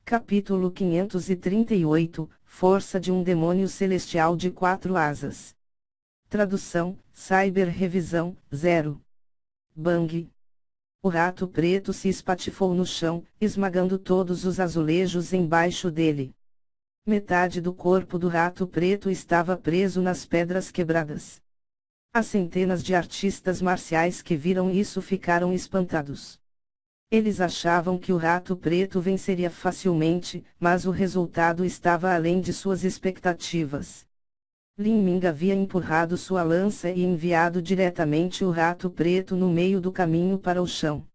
Capítulo 538, Força de um demônio celestial de 4 asas. Tradução, Cyber Revisão, 0. Bang. O rato preto se espatifou no chão, esmagando todos os azulejos embaixo dele. Metade do corpo do rato preto estava preso nas pedras quebradas. As centenas de artistas marciais que viram isso ficaram espantados. Eles achavam que o rato preto venceria facilmente, mas o resultado estava além de suas expectativas. Lin Ming havia empurrado sua lança e enviado diretamente o rato preto no meio do caminho para o chão.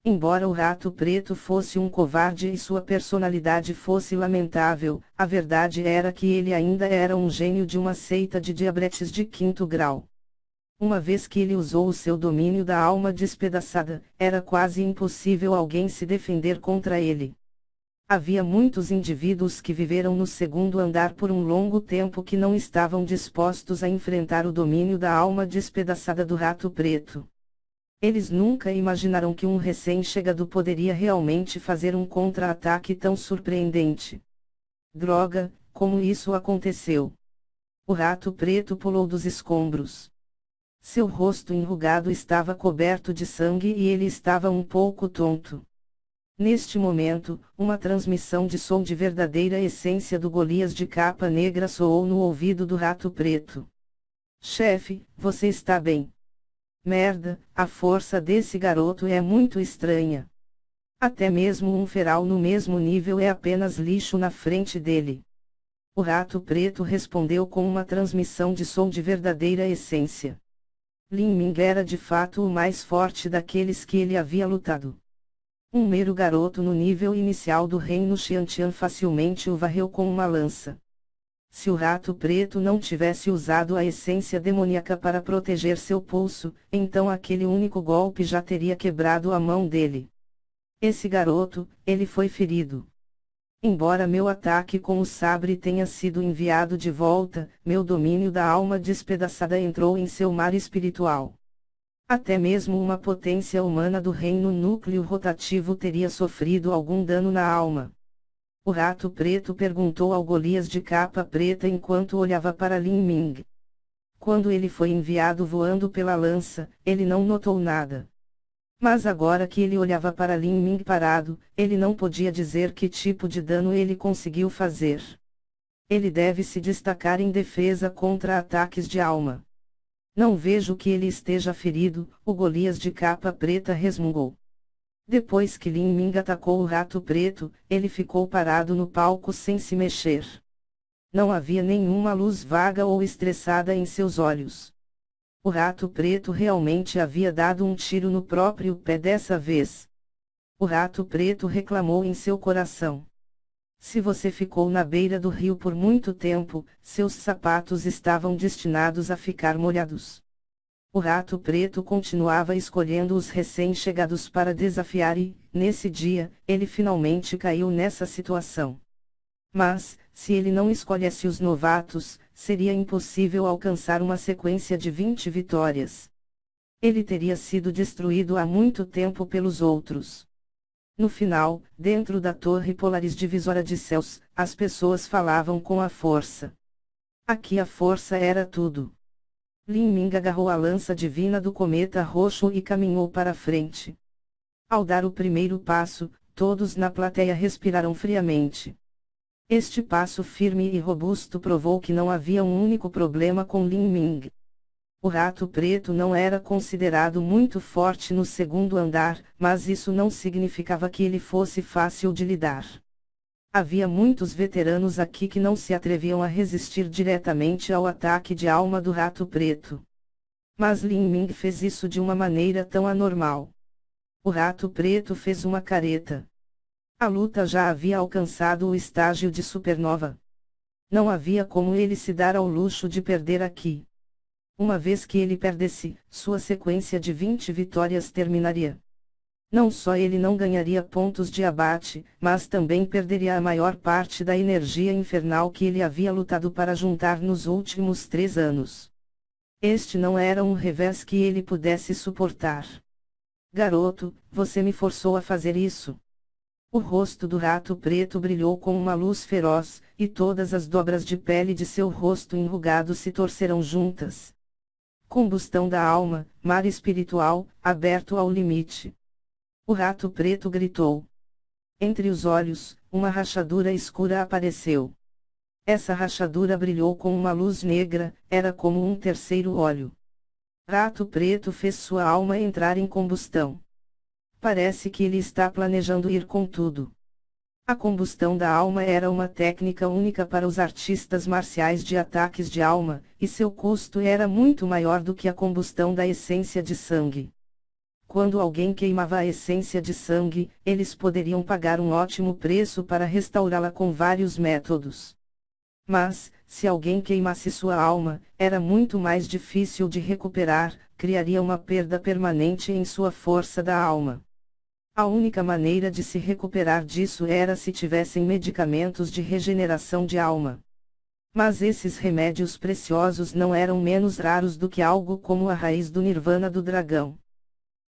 Embora o rato preto fosse um covarde e sua personalidade fosse lamentável, a verdade era que ele ainda era um gênio de uma seita de diabretes de 5º grau. Uma vez que ele usou o seu domínio da alma despedaçada, era quase impossível alguém se defender contra ele. Havia muitos indivíduos que viveram no segundo andar por um longo tempo que não estavam dispostos a enfrentar o domínio da alma despedaçada do rato preto. Eles nunca imaginaram que um recém-chegado poderia realmente fazer um contra-ataque tão surpreendente. Droga, como isso aconteceu? O rato preto pulou dos escombros. Seu rosto enrugado estava coberto de sangue e ele estava um pouco tonto. Neste momento, uma transmissão de som de verdadeira essência do Golias de capa negra soou no ouvido do rato preto. Chefe, você está bem? Merda, a força desse garoto é muito estranha. Até mesmo um feral no mesmo nível é apenas lixo na frente dele. O rato preto respondeu com uma transmissão de som de verdadeira essência. Lin Ming era de fato o mais forte daqueles que ele havia lutado. Um mero garoto no nível inicial do reino Xiantian facilmente o varreu com uma lança. Se o rato preto não tivesse usado a essência demoníaca para proteger seu pulso, então aquele único golpe já teria quebrado a mão dele. Esse garoto, ele foi ferido. Embora meu ataque com o sabre tenha sido enviado de volta, meu domínio da alma despedaçada entrou em seu mar espiritual. Até mesmo uma potência humana do reino núcleo rotativo teria sofrido algum dano na alma. O rato preto perguntou ao Golias de capa preta enquanto olhava para Lin Ming. Quando ele foi enviado voando pela lança, ele não notou nada. Mas agora que ele olhava para Lin Ming parado, ele não podia dizer que tipo de dano ele conseguiu fazer. Ele deve se destacar em defesa contra ataques de alma. Não vejo que ele esteja ferido, o Golias de capa preta resmungou. Depois que Lin Ming atacou o rato preto, ele ficou parado no palco sem se mexer. Não havia nenhuma luz vaga ou estressada em seus olhos. O rato preto realmente havia dado um tiro no próprio pé dessa vez. O rato preto reclamou em seu coração. Se você ficou na beira do rio por muito tempo, seus sapatos estavam destinados a ficar molhados. O rato preto continuava escolhendo os recém-chegados para desafiar e, nesse dia, ele finalmente caiu nessa situação. Mas, se ele não escolhesse os novatos, seria impossível alcançar uma sequência de 20 vitórias. Ele teria sido destruído há muito tempo pelos outros. No final, dentro da torre Polaris divisora de céus, as pessoas falavam com a força. Aqui a força era tudo. Lin Ming agarrou a lança divina do cometa roxo e caminhou para frente. Ao dar o primeiro passo, todos na plateia respiraram friamente. Este passo firme e robusto provou que não havia um único problema com Lin Ming. O rato preto não era considerado muito forte no segundo andar, mas isso não significava que ele fosse fácil de lidar. Havia muitos veteranos aqui que não se atreviam a resistir diretamente ao ataque de alma do rato preto. Mas Lin Ming fez isso de uma maneira tão anormal. O rato preto fez uma careta. A luta já havia alcançado o estágio de supernova. Não havia como ele se dar ao luxo de perder aqui. Uma vez que ele perdesse, sua sequência de 20 vitórias terminaria. Não só ele não ganharia pontos de abate, mas também perderia a maior parte da energia infernal que ele havia lutado para juntar nos últimos 3 anos. Este não era um revés que ele pudesse suportar. Garoto, você me forçou a fazer isso. O rosto do rato preto brilhou com uma luz feroz, e todas as dobras de pele de seu rosto enrugado se torceram juntas. Combustão da alma, mar espiritual, aberto ao limite. O rato preto gritou. Entre os olhos, uma rachadura escura apareceu. Essa rachadura brilhou com uma luz negra, era como um terceiro olho. Rato preto fez sua alma entrar em combustão. Parece que ele está planejando ir com tudo. A combustão da alma era uma técnica única para os artistas marciais de ataques de alma, e seu custo era muito maior do que a combustão da essência de sangue. Quando alguém queimava a essência de sangue, eles poderiam pagar um ótimo preço para restaurá-la com vários métodos. Mas, se alguém queimasse sua alma, era muito mais difícil de recuperar, criaria uma perda permanente em sua força da alma. A única maneira de se recuperar disso era se tivessem medicamentos de regeneração de alma. Mas esses remédios preciosos não eram menos raros do que algo como a raiz do nirvana do dragão.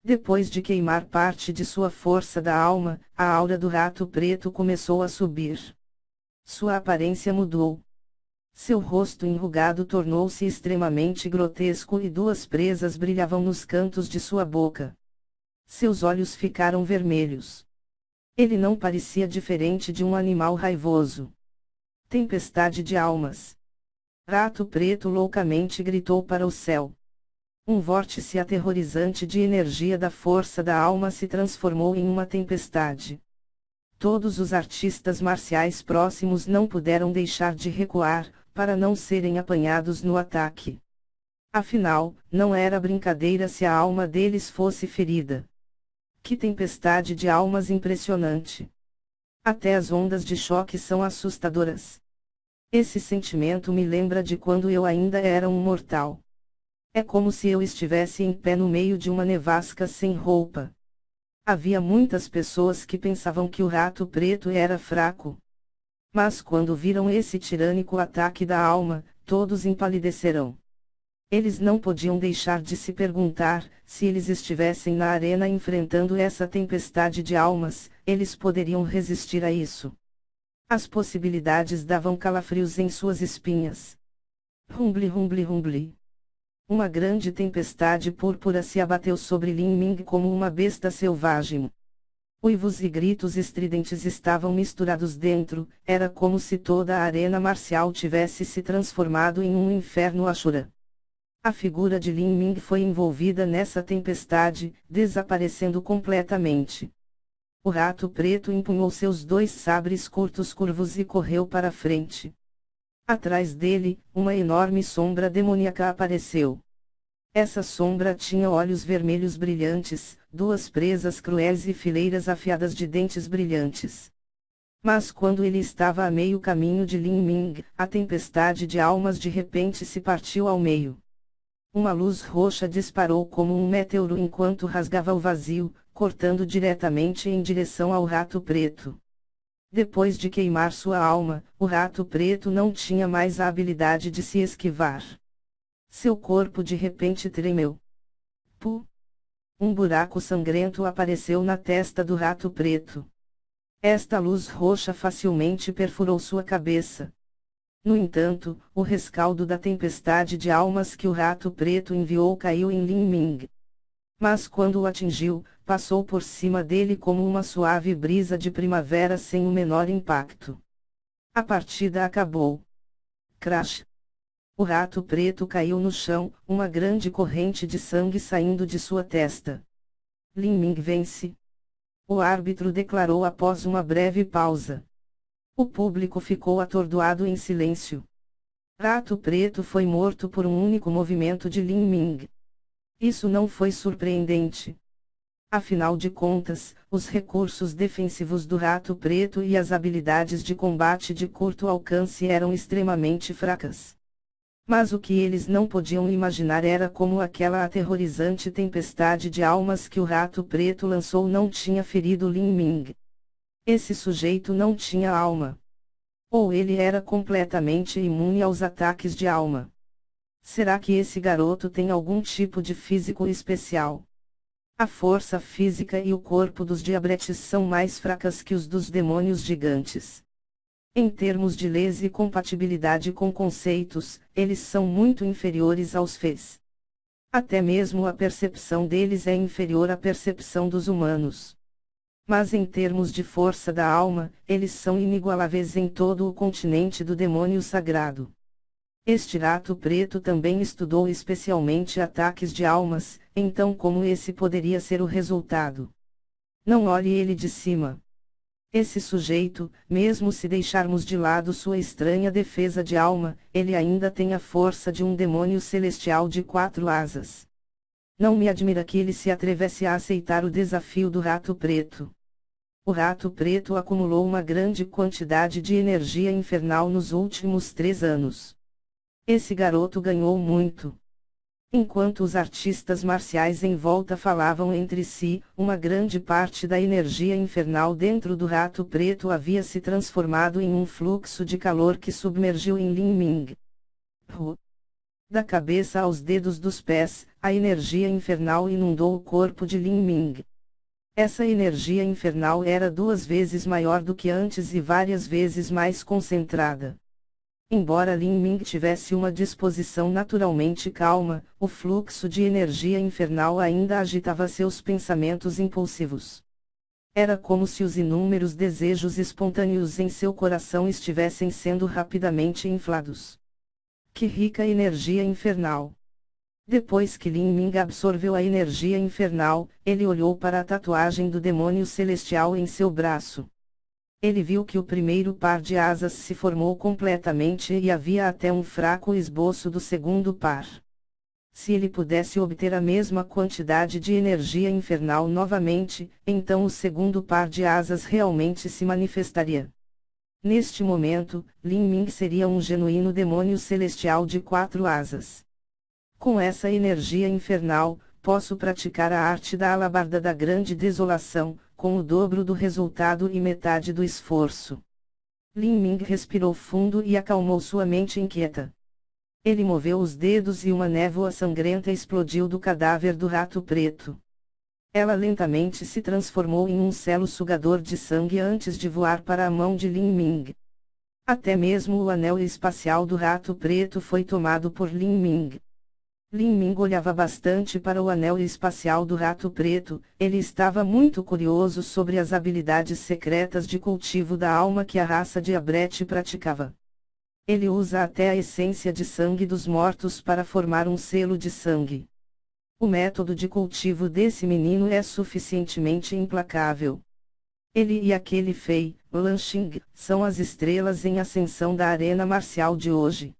Depois de queimar parte de sua força da alma, a aura do rato preto começou a subir. Sua aparência mudou. Seu rosto enrugado tornou-se extremamente grotesco e duas presas brilhavam nos cantos de sua boca. Seus olhos ficaram vermelhos. Ele não parecia diferente de um animal raivoso. Tempestade de almas. Rato preto loucamente gritou para o céu. Um vórtice aterrorizante de energia da força da alma se transformou em uma tempestade. Todos os artistas marciais próximos não puderam deixar de recuar, para não serem apanhados no ataque. Afinal, não era brincadeira se a alma deles fosse ferida. Que tempestade de almas impressionante! Até as ondas de choque são assustadoras. Esse sentimento me lembra de quando eu ainda era um mortal. É como se eu estivesse em pé no meio de uma nevasca sem roupa. Havia muitas pessoas que pensavam que o rato preto era fraco. Mas quando viram esse tirânico ataque da alma, todos empalidecerão. Eles não podiam deixar de se perguntar, se eles estivessem na arena enfrentando essa tempestade de almas, eles poderiam resistir a isso. As possibilidades davam calafrios em suas espinhas. Rumble, rumble, rumble. Uma grande tempestade púrpura se abateu sobre Lin Ming como uma besta selvagem. Uivos e gritos estridentes estavam misturados dentro, era como se toda a arena marcial tivesse se transformado em um inferno Ashura. A figura de Lin Ming foi envolvida nessa tempestade, desaparecendo completamente. O rato preto empunhou seus dois sabres curtos curvos e correu para frente. Atrás dele, uma enorme sombra demoníaca apareceu. Essa sombra tinha olhos vermelhos brilhantes, duas presas cruéis e fileiras afiadas de dentes brilhantes. Mas quando ele estava a meio caminho de Lin Ming, a tempestade de almas de repente se partiu ao meio. Uma luz roxa disparou como um meteoro enquanto rasgava o vazio, cortando diretamente em direção ao rato preto. Depois de queimar sua alma, o rato preto não tinha mais a habilidade de se esquivar. Seu corpo de repente tremeu. Pu! Um buraco sangrento apareceu na testa do rato preto. Esta luz roxa facilmente perfurou sua cabeça. No entanto, o rescaldo da tempestade de almas que o rato preto enviou caiu em Lin Ming. Mas quando o atingiu, passou por cima dele como uma suave brisa de primavera sem o menor impacto. A partida acabou. Crash! O rato preto caiu no chão, uma grande corrente de sangue saindo de sua testa. Lin Ming vence. O árbitro declarou após uma breve pausa. O público ficou atordoado em silêncio. Rato preto foi morto por um único movimento de Lin Ming. Isso não foi surpreendente. Afinal de contas, os recursos defensivos do rato preto e as habilidades de combate de curto alcance eram extremamente fracas. Mas o que eles não podiam imaginar era como aquela aterrorizante tempestade de almas que o rato preto lançou não tinha ferido Lin Ming. Esse sujeito não tinha alma. Ou ele era completamente imune aos ataques de alma. Será que esse garoto tem algum tipo de físico especial? A força física e o corpo dos diabretes são mais fracas que os dos demônios gigantes. Em termos de leis e compatibilidade com conceitos, eles são muito inferiores aos Fês. Até mesmo a percepção deles é inferior à percepção dos humanos. Mas em termos de força da alma, eles são inigualáveis em todo o continente do demônio sagrado. Este rato preto também estudou especialmente ataques de almas, então como esse poderia ser o resultado? Não olhe ele de cima. Esse sujeito, mesmo se deixarmos de lado sua estranha defesa de alma, ele ainda tem a força de um demônio celestial de 4 asas. Não me admira que ele se atrevesse a aceitar o desafio do rato preto. O rato preto acumulou uma grande quantidade de energia infernal nos últimos 3 anos. Esse garoto ganhou muito. Enquanto os artistas marciais em volta falavam entre si, uma grande parte da energia infernal dentro do rato preto havia se transformado em um fluxo de calor que submergiu em Lin Ming. Da cabeça aos dedos dos pés, a energia infernal inundou o corpo de Lin Ming. Essa energia infernal era 2 vezes maior do que antes e várias vezes mais concentrada. Embora Lin Ming tivesse uma disposição naturalmente calma, o fluxo de energia infernal ainda agitava seus pensamentos impulsivos. Era como se os inúmeros desejos espontâneos em seu coração estivessem sendo rapidamente inflados. Que rica energia infernal! Depois que Lin Ming absorveu a energia infernal, ele olhou para a tatuagem do demônio celestial em seu braço. Ele viu que o primeiro par de asas se formou completamente e havia até um fraco esboço do segundo par. Se ele pudesse obter a mesma quantidade de energia infernal novamente, então o segundo par de asas realmente se manifestaria. Neste momento, Lin Ming seria um genuíno demônio celestial de 4 asas. Com essa energia infernal, posso praticar a arte da alabarda da grande desolação, com o dobro do resultado e metade do esforço. Lin Ming respirou fundo e acalmou sua mente inquieta. Ele moveu os dedos e uma névoa sangrenta explodiu do cadáver do rato preto. Ela lentamente se transformou em um selo sugador de sangue antes de voar para a mão de Lin Ming. Até mesmo o anel espacial do rato preto foi tomado por Lin Ming. Lin Ming olhava bastante para o anel espacial do rato preto, ele estava muito curioso sobre as habilidades secretas de cultivo da alma que a raça de Abret praticava. Ele usa até a essência de sangue dos mortos para formar um selo de sangue. O método de cultivo desse menino é suficientemente implacável. Ele e aquele Fei, Lanxing, são as estrelas em ascensão da arena marcial de hoje.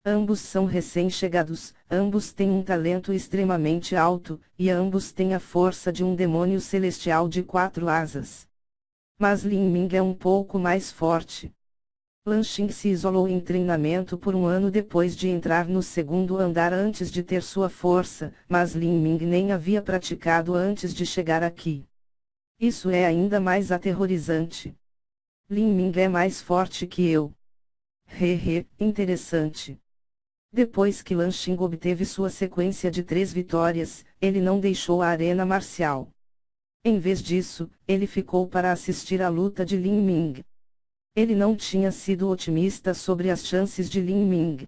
Ambos são recém-chegados, ambos têm um talento extremamente alto, e ambos têm a força de um demônio celestial de 4 asas. Mas Lin Ming é um pouco mais forte. Lanxing se isolou em treinamento por 1 ano depois de entrar no segundo andar antes de ter sua força, mas Lin Ming nem havia praticado antes de chegar aqui. Isso é ainda mais aterrorizante. Lin Ming é mais forte que eu. Interessante. Depois que Lanxing obteve sua sequência de 3 vitórias, ele não deixou a arena marcial. Em vez disso, ele ficou para assistir à luta de Lin Ming. Ele não tinha sido otimista sobre as chances de Lin Ming.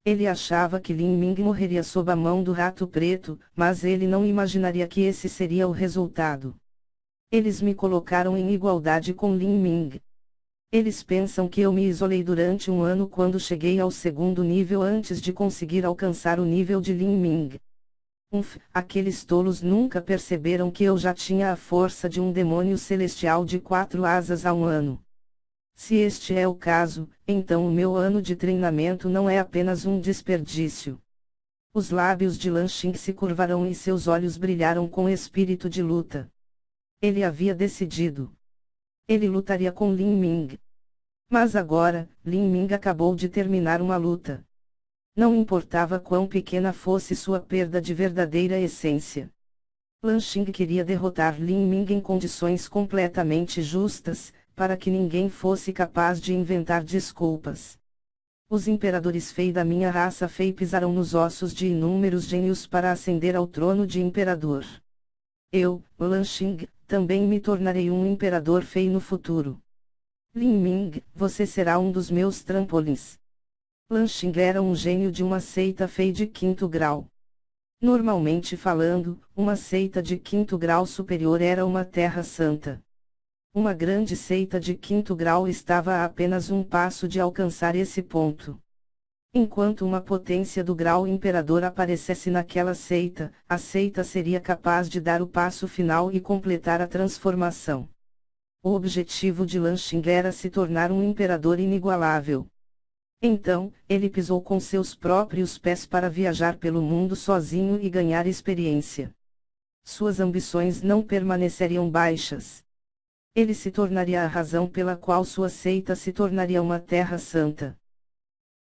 Ele achava que Lin Ming morreria sob a mão do rato preto, mas ele não imaginaria que esse seria o resultado. Eles me colocaram em igualdade com Lin Ming. Eles pensam que eu me isolei durante 1 ano quando cheguei ao segundo nível antes de conseguir alcançar o nível de Lin Ming. Aqueles tolos nunca perceberam que eu já tinha a força de um demônio celestial de 4 asas há 1 ano. Se este é o caso, então o meu ano de treinamento não é apenas um desperdício. Os lábios de Lanxing se curvaram e seus olhos brilharam com espírito de luta. Ele havia decidido. Ele lutaria com Lin Ming. Mas agora, Lin Ming acabou de terminar uma luta. Não importava quão pequena fosse sua perda de verdadeira essência. Lanxing queria derrotar Lin Ming em condições completamente justas, para que ninguém fosse capaz de inventar desculpas. Os imperadores Fei da minha raça Fei pisaram nos ossos de inúmeros gênios para ascender ao trono de imperador. Eu, Lanxing, também me tornarei um imperador Fei no futuro. Lin Ming, você será um dos meus trampolins. Lanxing era um gênio de uma seita Fei de 5º grau. Normalmente falando, uma seita de 5º grau superior era uma terra santa. Uma grande seita de 5º grau estava a apenas um passo de alcançar esse ponto. Enquanto uma potência do grau imperador aparecesse naquela seita, a seita seria capaz de dar o passo final e completar a transformação. O objetivo de Lanxing era se tornar um imperador inigualável. Então, ele pisou com seus próprios pés para viajar pelo mundo sozinho e ganhar experiência. Suas ambições não permaneceriam baixas. Ele se tornaria a razão pela qual sua seita se tornaria uma terra santa.